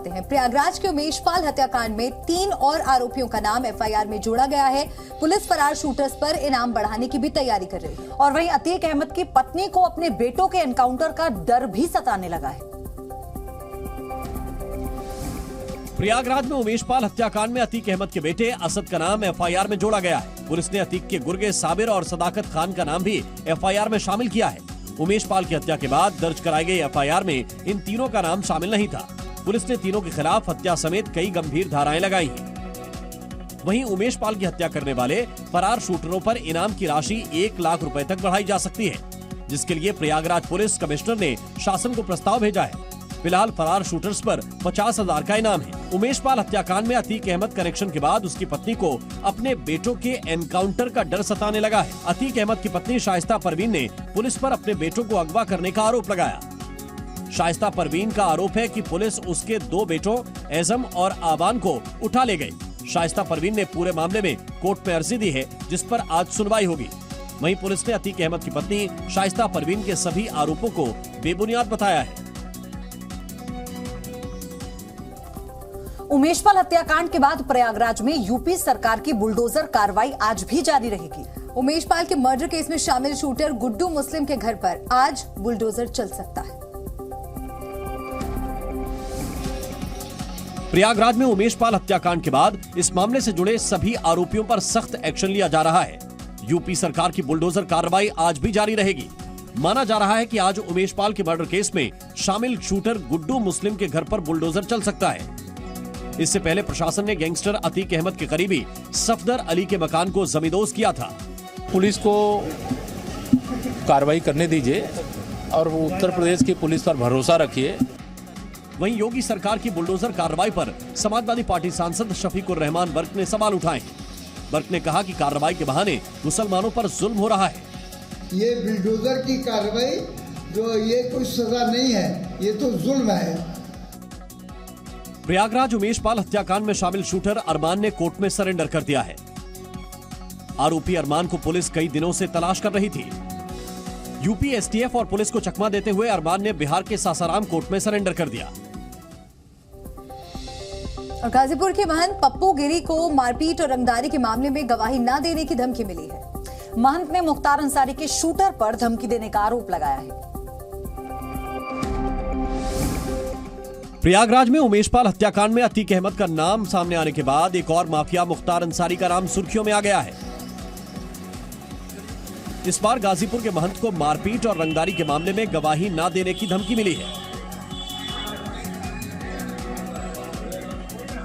जाते हैं। प्रयागराज के उमेश पाल हत्याकांड में 3 और आरोपियों का नाम एफआईआर में जोड़ा गया है। पुलिस फरार शूटर्स पर इनाम बढ़ाने की भी तैयारी कर रही है। और वहीं अतीक अहमद की पत्नी को अपने बेटों के एनकाउंटर का डर भी सताने लगा है। प्रयागराज में उमेश पाल हत्याकांड में अतीक अहमद के बेटे असद का नाम एफआईआर में जोड़ा गया है। पुलिस ने अतीक के गुर्गे साबिर और सदाकत खान का नाम भी एफआईआर में शामिल किया है। उमेश पाल की हत्या के बाद दर्ज कराई गई एफआईआर में इन तीनों का नाम शामिल नहीं था। पुलिस ने तीनों के खिलाफ हत्या समेत कई गंभीर धाराएं लगाई हैं। वहीं उमेश पाल की हत्या करने वाले फरार शूटरों पर इनाम की राशि 1 लाख रुपए तक बढ़ाई जा सकती है, जिसके लिए प्रयागराज पुलिस कमिश्नर ने शासन को प्रस्ताव भेजा है। फिलहाल फरार शूटर्स पर 50,000 का इनाम है। उमेश पाल हत्याकांड में अतीक अहमद कनेक्शन के बाद उसकी पत्नी को अपने बेटों के एनकाउंटर का डर सताने लगा है। अतीक अहमद की पत्नी शाइस्ता परवीन ने पुलिस पर अपने बेटों को अगवा करने का आरोप लगाया। शाइस्ता परवीन का आरोप है कि पुलिस उसके 2 बेटों एजम और आबान को उठा ले गई। शाइस्ता परवीन ने पूरे मामले में कोर्ट में अर्जी दी है, जिस पर आज सुनवाई होगी। वहीं पुलिस ने अतीक अहमद की पत्नी शाइस्ता परवीन के सभी आरोपों को बेबुनियाद बताया है। उमेश पाल हत्याकांड के बाद प्रयागराज में यूपी सरकार की बुलडोजर कार्रवाई आज भी जारी रहेगी। उमेश पाल के मर्डर केस में शामिल शूटर गुड्डू मुस्लिम के घर पर आज बुलडोजर चल सकता है। प्रयागराज में उमेश पाल हत्याकांड के बाद इस मामले से जुड़े सभी आरोपियों पर सख्त एक्शन लिया जा रहा है। यूपी सरकार की बुलडोजर कार्रवाई आज भी जारी रहेगी। माना जा रहा है कि आज उमेश पाल के मर्डर केस में शामिल शूटर गुड्डू मुस्लिम के घर पर बुलडोजर चल सकता है। इससे पहले प्रशासन ने गैंगस्टर अतीक अहमद के करीबी सफदर अली के मकान को जमींदोज किया था। पुलिस को कार्रवाई करने दीजिए और वो उत्तर प्रदेश की पुलिस पर भरोसा रखिए। वहीं योगी सरकार की बुलडोजर कार्रवाई पर समाजवादी पार्टी सांसद शफीकुर रहमान वर्क ने सवाल उठाए। वर्क ने कहा कि कार्रवाई के बहाने मुसलमानों पर जुल्म हो रहा है। ये बुलडोजर की कार्रवाई जो ये कोई सजा नहीं है, ये तो जुल्म है। प्रयागराज उमेश पाल हत्याकांड में शामिल शूटर अरमान ने कोर्ट में सरेंडर कर दिया है। आरोपी अरमान को पुलिस कई दिनों से तलाश कर रही थी। यूपी एसटीएफ और पुलिस को चकमा देते हुए अरमान ने बिहार के सासाराम कोर्ट में सरेंडर कर दिया। और गाजीपुर के महंत पप्पू गिरी को मारपीट और रंगदारी के मामले में गवाही न देने की धमकी मिली है। महंत ने मुख्तार अंसारी के शूटर पर धमकी देने का आरोप लगाया है। प्रयागराज में उमेश पाल हत्याकांड में अतीक अहमद का नाम सामने आने के बाद एक और माफिया मुख्तार अंसारी का नाम सुर्खियों में आ गया है। इस बार गाजीपुर के महंत को मारपीट और रंगदारी के मामले में गवाही न देने की धमकी मिली है।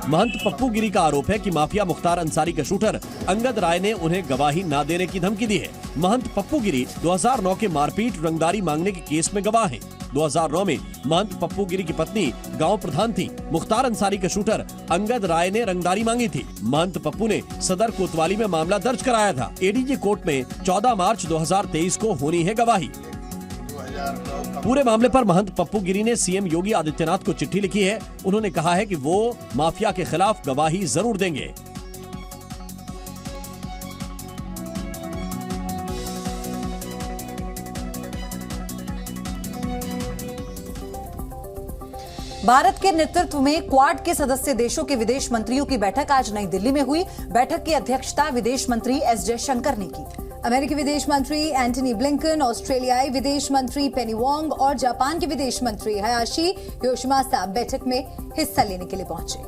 महंत पप्पू गिरी का आरोप है कि माफिया मुख्तार अंसारी के शूटर अंगद राय ने उन्हें गवाही न देने की धमकी दी है। महंत पप्पू गिरी 2009 के मारपीट रंगदारी मांगने के केस में गवाह हैं। 2009 में महंत पप्पू गिरी की पत्नी गांव प्रधान थी। मुख्तार अंसारी के शूटर अंगद राय ने रंगदारी मांगी थी। महंत पप्पू ने सदर कोतवाली में मामला दर्ज कराया था। एडीजे कोर्ट में 14 मार्च 2023 को होनी है गवाही। पूरे मामले पर महंत पप्पू गिरी ने सीएम योगी आदित्यनाथ को चिट्ठी लिखी है। उन्होंने कहा है कि वो माफिया के खिलाफ गवाही जरूर देंगे। भारत के नेतृत्व में क्वाड के सदस्य देशों के विदेश मंत्रियों की बैठक आज नई दिल्ली में हुई। बैठक की अध्यक्षता विदेश मंत्री एस जयशंकर ने की। अमेरिकी विदेश मंत्री एंटनी ब्लिंकन, ऑस्ट्रेलियाई विदेश मंत्री पेनी वोंग और जापान के विदेश मंत्री हायाशी योशिमासा बैठक में हिस्सा लेने के लिए पहुंचे।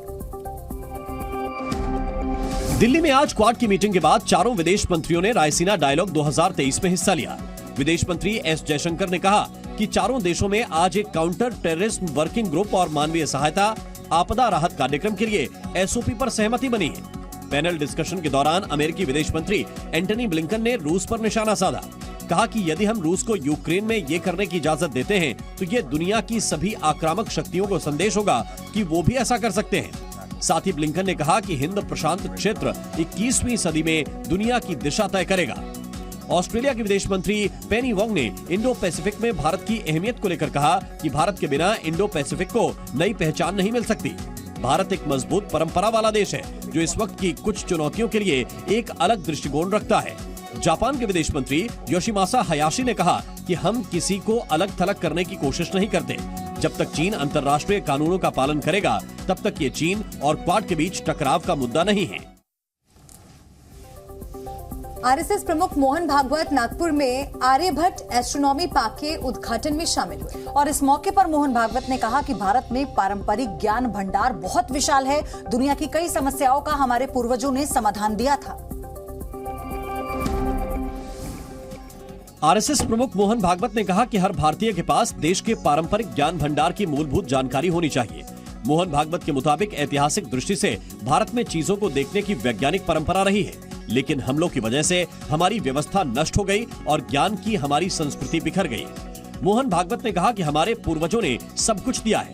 दिल्ली में आज क्वाड की मीटिंग के बाद चारों विदेश मंत्रियों ने रायसीना डायलॉग 2023 में हिस्सा लिया। विदेश मंत्री एस जयशंकर ने कहा कि चारों देशों में आज एक काउंटर टेररिज्म वर्किंग ग्रुप और मानवीय सहायता आपदा राहत कार्यक्रम के लिए एसओपी पर सहमति बनी है। पैनल डिस्कशन के दौरान अमेरिकी विदेश मंत्री एंटनी ब्लिंकन ने रूस पर निशाना साधा। कहा कि यदि हम रूस को यूक्रेन में ये करने की इजाजत देते हैं तो ये दुनिया की सभी आक्रामक शक्तियों को संदेश होगा कि वो भी ऐसा कर सकते हैं। साथ ही ब्लिंकन ने कहा कि हिंद प्रशांत क्षेत्र 21वीं सदी में दुनिया की दिशा तय करेगा। ऑस्ट्रेलिया के विदेश मंत्री पेनी वोंग ने इंडो पैसिफिक में भारत की अहमियत को लेकर कहा कि भारत के बिना इंडो पैसिफिक को नई पहचान नहीं मिल सकती। भारत एक मजबूत परंपरा वाला देश है जो इस वक्त की कुछ चुनौतियों के लिए एक अलग दृष्टिकोण रखता है। जापान के विदेश मंत्री योशिमासा हायाशी ने कहा कि हम किसी को अलग थलग करने की कोशिश नहीं करते। जब तक चीन अंतर्राष्ट्रीय कानूनों का पालन करेगा तब तक ये चीन और क्वाड के बीच टकराव का मुद्दा नहीं है। आरएसएस प्रमुख मोहन भागवत नागपुर में आर्यभट्ट एस्ट्रोनॉमी पार्क के उद्घाटन में शामिल हुए और इस मौके पर मोहन भागवत ने कहा कि भारत में पारंपरिक ज्ञान भंडार बहुत विशाल है। दुनिया की कई समस्याओं का हमारे पूर्वजों ने समाधान दिया था। आरएसएस प्रमुख मोहन भागवत ने कहा कि हर भारतीय के पास देश के पारंपरिक ज्ञान भंडार की मूलभूत जानकारी होनी चाहिए। मोहन भागवत के मुताबिक ऐतिहासिक दृष्टि से भारत में चीजों को देखने की वैज्ञानिक परंपरा रही है, लेकिन हमलों की वजह से हमारी व्यवस्था नष्ट हो गई और ज्ञान की हमारी संस्कृति बिखर गई। मोहन भागवत ने कहा कि हमारे पूर्वजों ने सब कुछ दिया है,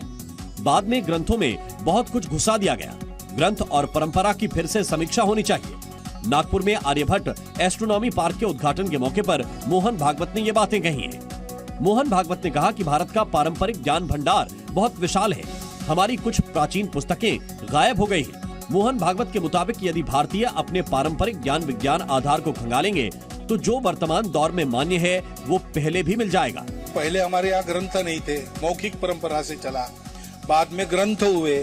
बाद में ग्रंथों में बहुत कुछ घुसा दिया गया। ग्रंथ और परंपरा की फिर से समीक्षा होनी चाहिए। नागपुर में आर्यभट्ट एस्ट्रोनॉमी पार्क के उद्घाटन के मौके पर मोहन भागवत ने ये बातें कही हैं। मोहन भागवत ने कहा कि भारत का पारंपरिक ज्ञान भंडार बहुत विशाल है, हमारी कुछ प्राचीन पुस्तकें गायब हो गई हैं। मोहन भागवत के मुताबिक यदि भारतीय अपने पारंपरिक ज्ञान विज्ञान आधार को खंगालेंगे तो जो वर्तमान दौर में मान्य है वो पहले भी मिल जाएगा। पहले हमारे यहाँ ग्रंथ नहीं थे, मौखिक परंपरा से चला, बाद में ग्रंथ हुए,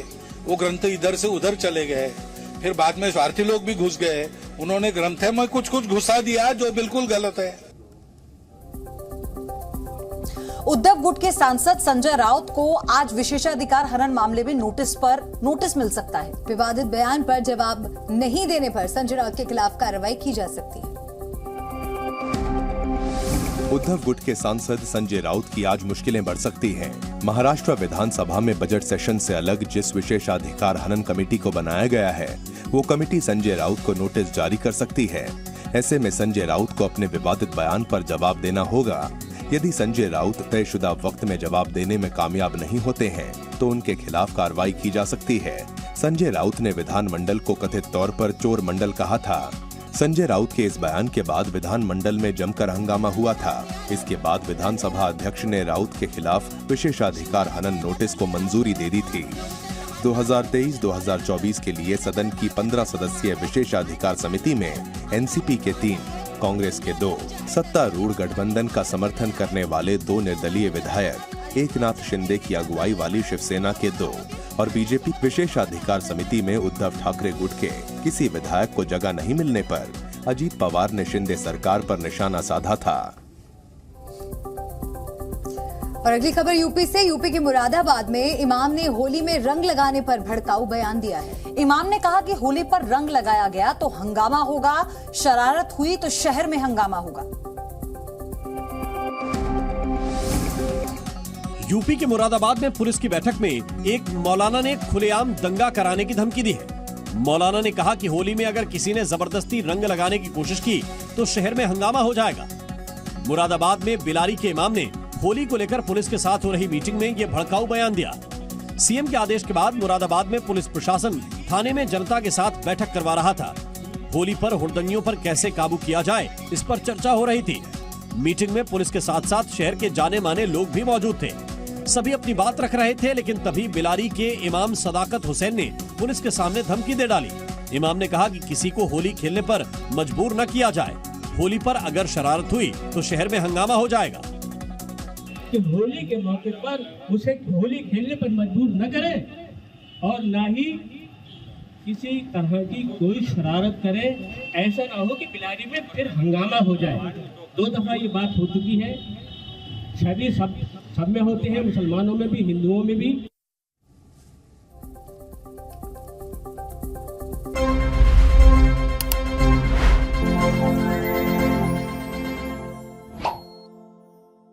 वो ग्रंथ इधर से उधर चले गए, फिर बाद में स्वार्थी लोग भी घुस गए, उन्होंने ग्रंथ में कुछ घुसा दिया जो बिल्कुल गलत है। उद्धव गुट के सांसद संजय राउत को आज विशेषाधिकार हनन मामले में नोटिस मिल सकता है। विवादित बयान पर जवाब नहीं देने पर संजय राउत के खिलाफ कार्रवाई की जा सकती है। उद्धव गुट के सांसद संजय राउत की आज मुश्किलें बढ़ सकती हैं। महाराष्ट्र विधानसभा में बजट सेशन से अलग जिस विशेषाधिकार हनन कमेटी को बनाया गया है, वो कमेटी संजय राउत को नोटिस जारी कर सकती है। ऐसे में संजय राउत को अपने विवादित बयान पर जवाब देना होगा। यदि संजय राउत तयशुदा वक्त में जवाब देने में कामयाब नहीं होते हैं तो उनके खिलाफ कार्रवाई की जा सकती है। संजय राउत ने विधानमंडल को कथित तौर पर चोर मंडल कहा था। संजय राउत के इस बयान के बाद विधानमंडल में जमकर हंगामा हुआ था। इसके बाद विधानसभा अध्यक्ष ने राउत के खिलाफ विशेषाधिकार हनन नोटिस को मंजूरी दे दी थी। 2023-2024 के लिए सदन की 15 सदस्यीय विशेषाधिकार समिति में एनसीपी के 3, कांग्रेस के 2, सत्तारूढ़ गठबंधन का समर्थन करने वाले 2 निर्दलीय विधायक, एकनाथ शिंदे की अगुवाई वाली शिवसेना के 2 और बीजेपी विशेषाधिकार समिति में उद्धव ठाकरे गुट के किसी विधायक को जगह नहीं मिलने पर अजीत पवार ने शिंदे सरकार पर निशाना साधा था। और अगली खबर यूपी से। यूपी के मुरादाबाद में इमाम ने होली में रंग लगाने पर भड़काऊ बयान दिया है। इमाम ने कहा कि होली पर रंग लगाया गया तो हंगामा होगा, शरारत हुई तो शहर में हंगामा होगा। यूपी के मुरादाबाद में पुलिस की बैठक में एक मौलाना ने खुलेआम दंगा कराने की धमकी दी है। मौलाना ने कहा कि होली में अगर किसी ने जबरदस्ती रंग लगाने की कोशिश की तो शहर में हंगामा हो जाएगा। मुरादाबाद में बिलारी के इमाम ने होली को लेकर पुलिस के साथ हो रही मीटिंग में ये भड़काऊ बयान दिया। सीएम के आदेश के बाद मुरादाबाद में पुलिस प्रशासन थाने में जनता के साथ बैठक करवा रहा था। होली पर हुड़दंगियों पर कैसे काबू किया जाए, इस पर चर्चा हो रही थी। मीटिंग में पुलिस के साथ साथ शहर के जाने माने लोग भी मौजूद थे। सभी अपनी बात रख रहे थे, लेकिन तभी बिलारी के इमाम सदाकत हुसैन ने पुलिस के सामने धमकी दे डाली। इमाम ने कहा कि किसी को होली खेलने पर मजबूर न किया जाए। होली पर अगर शरारत हुई तो शहर में हंगामा हो जाएगा। कि होली के मौके पर उसे होली खेलने पर मजबूर न करें और ना ही किसी तरह की कोई शरारत करे। ऐसा ना हो कि बिलारी में फिर हंगामा हो जाए। 2 दफा ये बात हो चुकी है। सभी सब में होते हैं, मुसलमानों में भी, हिंदुओं में भी।